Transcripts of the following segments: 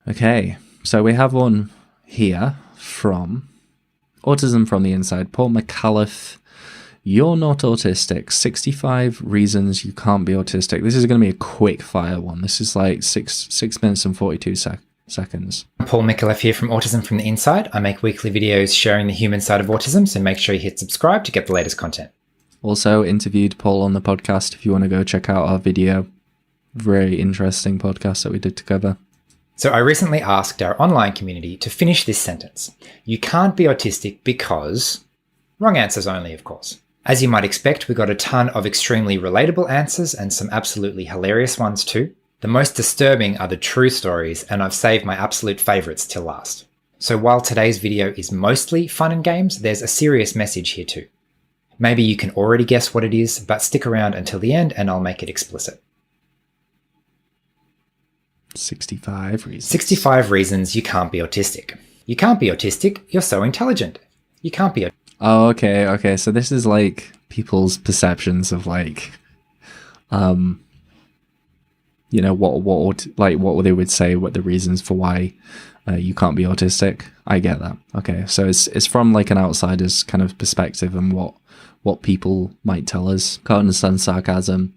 Okay, so we have one here from Autism From The Inside, Paul McAuliffe. You're not autistic. 65 reasons you can't be autistic. This is going to be a quick fire one. This is like 6 minutes and 42 seconds. Paul McAuliffe here from Autism From The Inside. I make weekly videos sharing the human side of autism, so make sure you hit subscribe to get the latest content. Also interviewed Paul on the podcast if you want to go check out our video. Very interesting podcast that we did together. So I recently asked our online community to finish this sentence. You can't be autistic because... Wrong answers only, of course. As you might expect, we got a ton of extremely relatable answers and some absolutely hilarious ones too. The most disturbing are the true stories, and I've saved my absolute favourites till last. So while today's video is mostly fun and games, there's a serious message here too. Maybe you can already guess what it is, but stick around until the end and I'll make it explicit. 65 reasons. 65 reasons you can't be autistic. You can't be autistic, you're so intelligent. You can't be... Oh, okay. So this is like people's perceptions of like, you know, what they would say, what the reasons for why you can't be autistic. I get that. Okay, so it's from like an outsider's kind of perspective and what people might tell us. Can't understand sarcasm.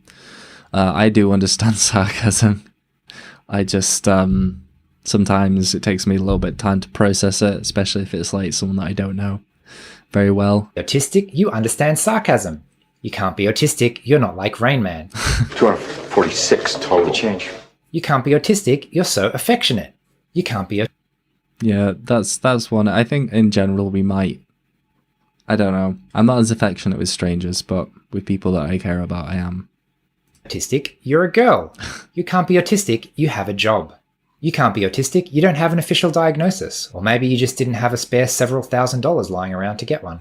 I do understand sarcasm. I just sometimes it takes me a little bit of time to process it, especially if it's like someone that I don't know very well. Autistic, you understand sarcasm. You can't be autistic, you're not like Rain Man. 246 total change. You can't be autistic, you're so affectionate. You can't be... Yeah, that's one. I think in general we might... I don't know. I'm not as affectionate with strangers, but with people that I care about, I am. Autistic, you're a girl. You can't be autistic, you have a job. You can't be autistic, you don't have an official diagnosis. Or maybe you just didn't have a spare several $1,000s lying around to get one.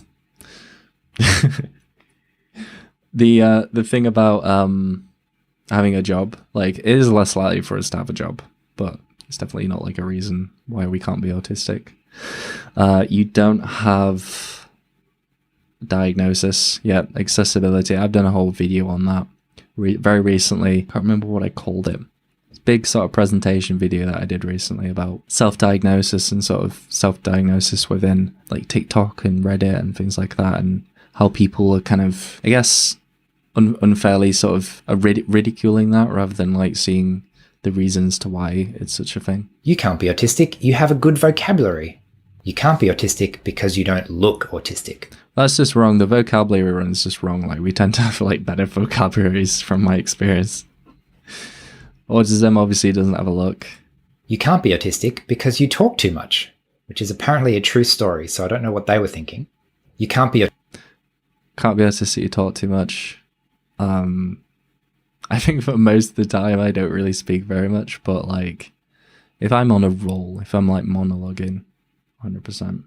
The thing about having a job, like, it is less likely for us to have a job, but it's definitely not like a reason why we can't be autistic. You don't have diagnosis yet. Accessibility. I've done a whole video on that very recently. Can't remember what I called it. It's a big sort of presentation video that I did recently about self-diagnosis and sort of self-diagnosis within like TikTok and Reddit and things like that, and how people are kind of, I guess, unfairly sort of ridiculing that rather than like seeing the reasons to why it's such a thing. You can't be autistic, you have a good vocabulary. You can't be autistic because you don't look autistic. That's just wrong. The vocabulary run's just wrong. Like, we tend to have like better vocabularies from my experience. Autism obviously doesn't have a look. You can't be autistic because you talk too much, which is apparently a true story, so I don't know what they were thinking. You can't be autistic, you talk too much. I think for most of the time I don't really speak very much, but like if I'm on a roll, if I'm like monologuing, 100%.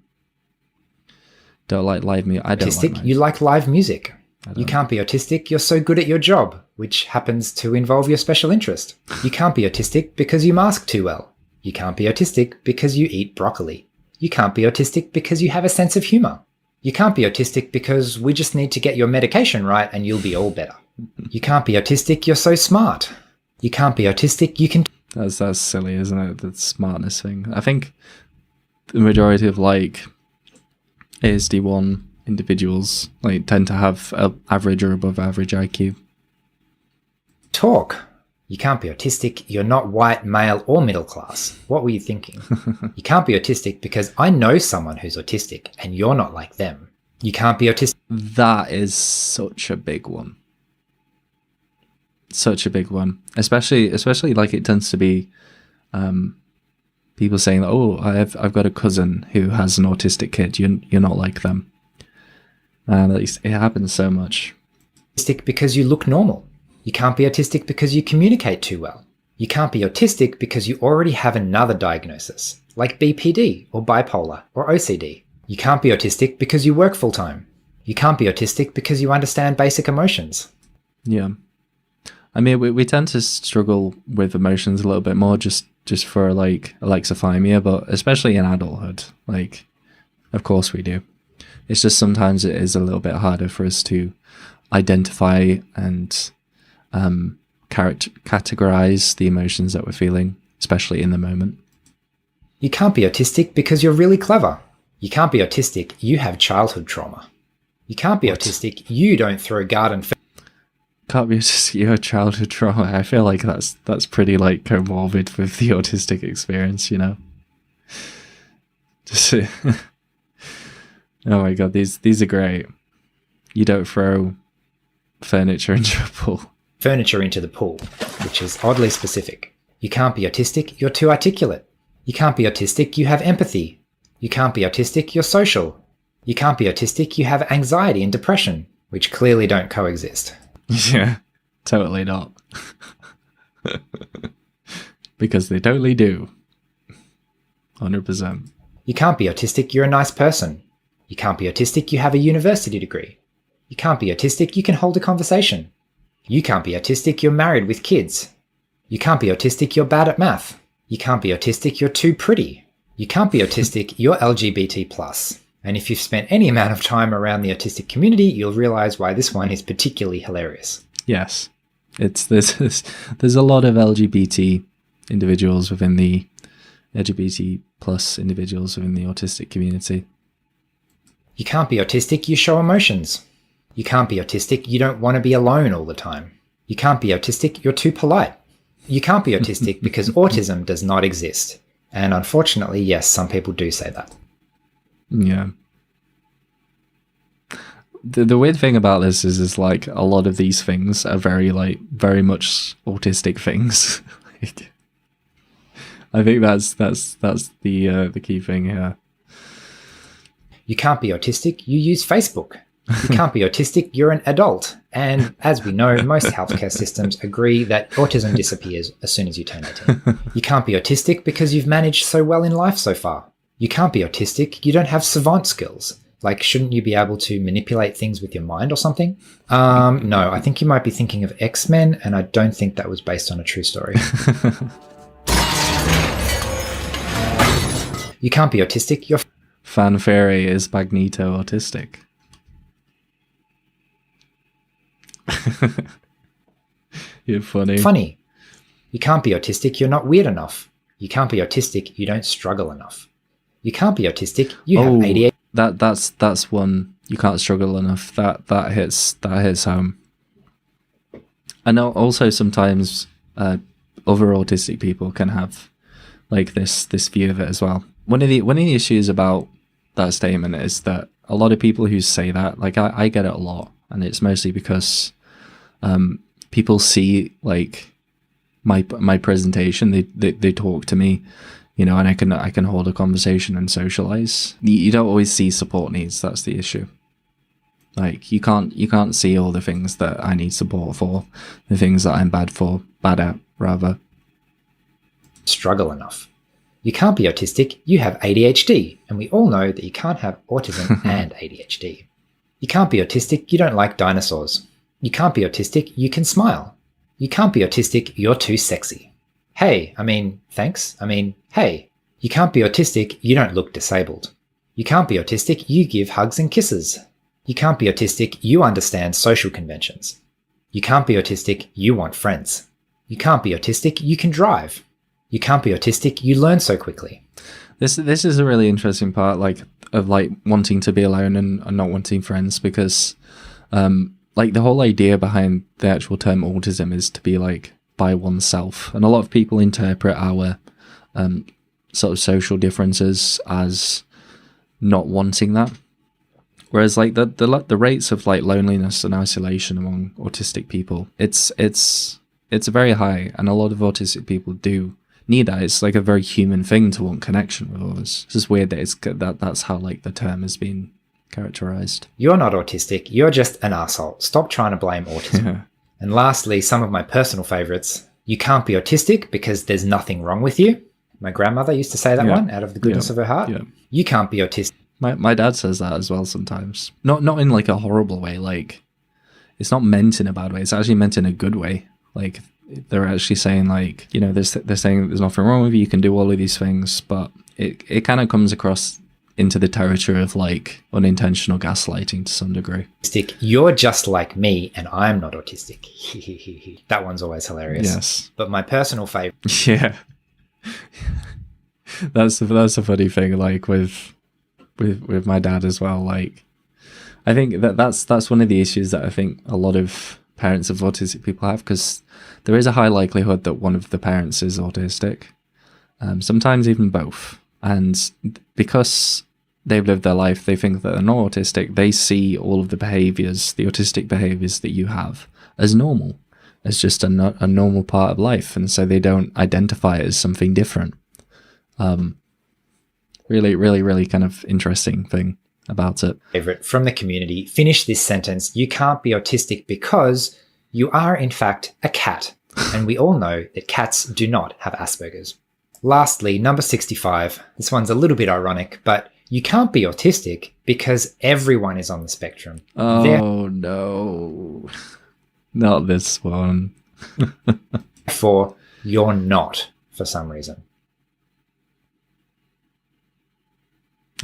Don't like live music. I don't autistic, like you like live music. You can't be autistic, you're so good at your job, which happens to involve your special interest. You can't be autistic because you mask too well. You can't be autistic because you eat broccoli. You can't be autistic because you have a sense of humor. You can't be autistic because we just need to get your medication right and you'll be all better. You can't be autistic, you're so smart. You can't be autistic, you can... That's silly, isn't it? The smartness thing. I think the majority of like ASD1 individuals like tend to have a average or above average IQ. Talk. You can't be autistic, you're not white, male or middle class. What were you thinking? You can't be autistic because I know someone who's autistic and you're not like them. You can't be autistic. That is such a big one. Such a big one. Especially like it tends to be people saying, oh, I've got a cousin who has an autistic kid. You're not like them. And at least it happens so much. Autistic because you look normal. You can't be autistic because you communicate too well. You can't be autistic because you already have another diagnosis, like BPD or bipolar or OCD. You can't be autistic because you work full-time. You can't be autistic because you understand basic emotions. Yeah. I mean, we tend to struggle with emotions a little bit more just for like alexithymia, but especially in adulthood, like, of course we do. It's just sometimes it is a little bit harder for us to identify and categorize the emotions that we're feeling, especially in the moment. You can't be autistic because you're really clever. You can't be autistic, you have childhood trauma. You can't be autistic, you don't throw garden Can't be autistic, you have childhood trauma. I feel like that's pretty like comorbid with the autistic experience, you know? Just oh my god, these are great. You don't throw furniture into a pool. Furniture into the pool, which is oddly specific. You can't be autistic, you're too articulate. You can't be autistic, you have empathy. You can't be autistic, you're social. You can't be autistic, you have anxiety and depression, which clearly don't coexist. Yeah, totally not. Because they totally do. 100%. You can't be autistic, you're a nice person. You can't be autistic, you have a university degree. You can't be autistic, you can hold a conversation. You can't be autistic, you're married with kids. You can't be autistic, you're bad at math. You can't be autistic, you're too pretty. You can't be autistic, you're LGBT+. And if you've spent any amount of time around the autistic community, you'll realize why this one is particularly hilarious. Yes. There's a lot of LGBT individuals within the LGBT plus individuals within the autistic community. You can't be autistic, you show emotions. You can't be autistic, you don't want to be alone all the time. You can't be autistic, you're too polite. You can't be autistic because autism does not exist. And unfortunately, yes, some people do say that. Yeah. The weird thing about this is like a lot of these things are very much autistic things. Like, I think that's the key thing here. You can't be autistic, you use Facebook. You can't be autistic, you're an adult. And as we know, most healthcare systems agree that autism disappears as soon as you turn 18. You can't be autistic because you've managed so well in life so far. You can't be autistic, you don't have savant skills. Like, shouldn't you be able to manipulate things with your mind or something? No, I think you might be thinking of X-Men, and I don't think that was based on a true story. You can't be autistic, you're... Fanfare is Magneto autistic. You're funny. Funny. You can't be autistic, you're not weird enough. You can't be autistic, you don't struggle enough. You can't be autistic, you have ADHD. That's one. You can't struggle enough. That hits home. I know also sometimes other autistic people can have like this view of it as well. One of the issues about that statement is that a lot of people who say that, like I get it a lot, and it's mostly because people see like my presentation, they talk to me, you know, and I can hold a conversation and socialize. You don't always see support needs. That's the issue. Like you can't see all the things that I need support for, the things that I'm bad at rather. Struggle enough. You can't be autistic, you have ADHD, and we all know that you can't have autism and ADHD. You can't be autistic, you don't like dinosaurs. You can't be autistic, you can smile. You can't be autistic, you're too sexy. Hey, thanks. Hey. You can't be autistic, you don't look disabled. You can't be autistic, you give hugs and kisses. You can't be autistic, you understand social conventions. You can't be autistic, you want friends. You can't be autistic, you can drive. You can't be autistic, you learn so quickly. This is a really interesting part, of wanting to be alone and not wanting friends, because the whole idea behind the actual term autism is to be like by oneself, and a lot of people interpret our sort of social differences as not wanting that. Whereas like the rates of like loneliness and isolation among autistic people, it's very high, and a lot of autistic people do need that. It's like a very human thing to want connection with others. It's just weird that that's how like the term has been characterized. You're not autistic, you're just an asshole. Stop trying to blame autism. Yeah. And lastly, some of my personal favorites. You can't be autistic because there's nothing wrong with you. My grandmother used to say that one out of the goodness of her heart. Yeah. You can't be autistic. My dad says that as well sometimes. Not in like a horrible way. Like, it's not meant in a bad way. It's actually meant in a good way. Like, they're actually saying like, you know, they're saying there's nothing wrong with you. You can do all of these things, but it kind of comes across into the territory of like unintentional gaslighting to some degree. You're just like me, and I'm not autistic. That one's always hilarious. Yes. But my personal favorite. Yeah. that's a funny thing, like with my dad as well. Like, I think that's one of the issues that I think a lot of parents of autistic people have, because there is a high likelihood that one of the parents is autistic, sometimes even both. And because they've lived their life, they think that they're not autistic. They see all of the behaviors, the autistic behaviors that you have, as normal, as just a normal part of life. And so they don't identify it as something different. Really, really, really kind of interesting thing about it. Favorite from the community. Finish this sentence. You can't be autistic because you are, in fact, a cat. And we all know that cats do not have Asperger's. Lastly, number 65. This one's a little bit ironic, but you can't be autistic because everyone is on the spectrum. Oh, no. Not this one. Therefore, you're not, for some reason.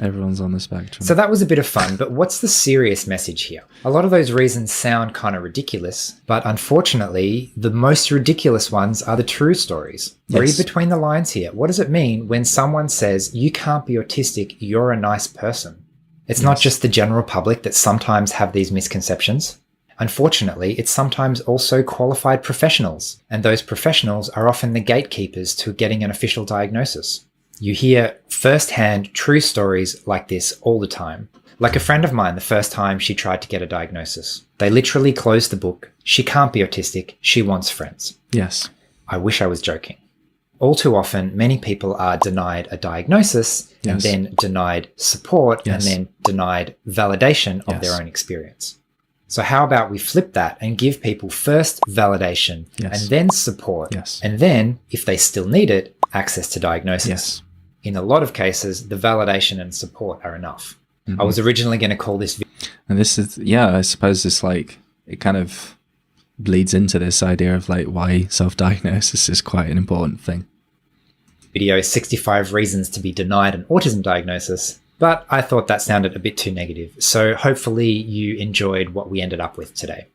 Everyone's on the spectrum. So that was a bit of fun, but what's the serious message here? A lot of those reasons sound kind of ridiculous, but unfortunately, the most ridiculous ones are the true stories. Yes. Read between the lines here. What does it mean when someone says, you can't be autistic, you're a nice person? It's not just the general public that sometimes have these misconceptions. Unfortunately, it's sometimes also qualified professionals, and those professionals are often the gatekeepers to getting an official diagnosis. You hear firsthand true stories like this all the time. Like a friend of mine, the first time she tried to get a diagnosis. They literally closed the book. She can't be autistic. She wants friends. Yes. I wish I was joking. All too often, many people are denied a diagnosis and then denied support and then denied validation of their own experience. So how about we flip that and give people first validation and then support and then, if they still need it, access to diagnosis. Yes. In a lot of cases, the validation and support are enough. I was originally going to call this and this is, I suppose it's like, it kind of bleeds into this idea of like why self-diagnosis is quite an important thing. video 65 reasons to be denied an autism diagnosis, but I thought that sounded a bit too negative. So hopefully you enjoyed what we ended up with today.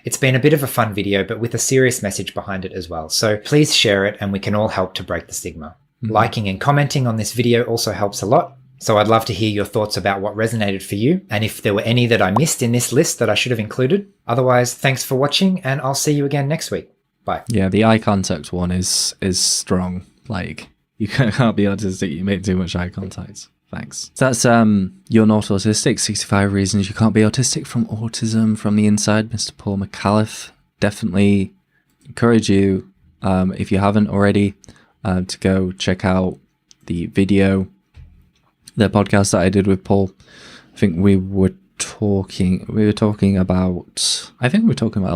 It's been a bit of a fun video, but with a serious message behind it as well. So please share it and we can all help to break the stigma. Liking and commenting on this video also helps a lot. So I'd love to hear your thoughts about what resonated for you and if there were any that I missed in this list that I should have included. Otherwise, thanks for watching and I'll see you again next week. Bye. Yeah, the eye contact one is strong. Like, you can't be autistic, you make too much eye contact. Thanks. So that's You're Not Autistic, 65 Reasons You Can't Be Autistic from Autism From The Inside, Mr. Paul McAuliffe. Definitely encourage you, if you haven't already, to go check out the video, the podcast that I did with Paul. I think we were talking about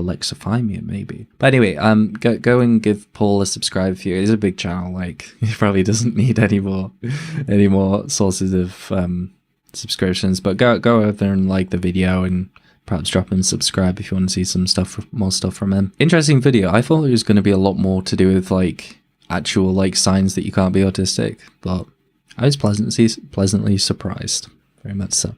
alexithymia maybe. But anyway, go and give Paul a subscribe if you. It's a big channel, like he probably doesn't need any more sources of subscriptions, but go over there and like the video and perhaps drop him subscribe if you want to see some more stuff from him. Interesting video. I thought it was going to be a lot more to do with like actual like signs that you can't be autistic, but I was pleasantly surprised, very much so.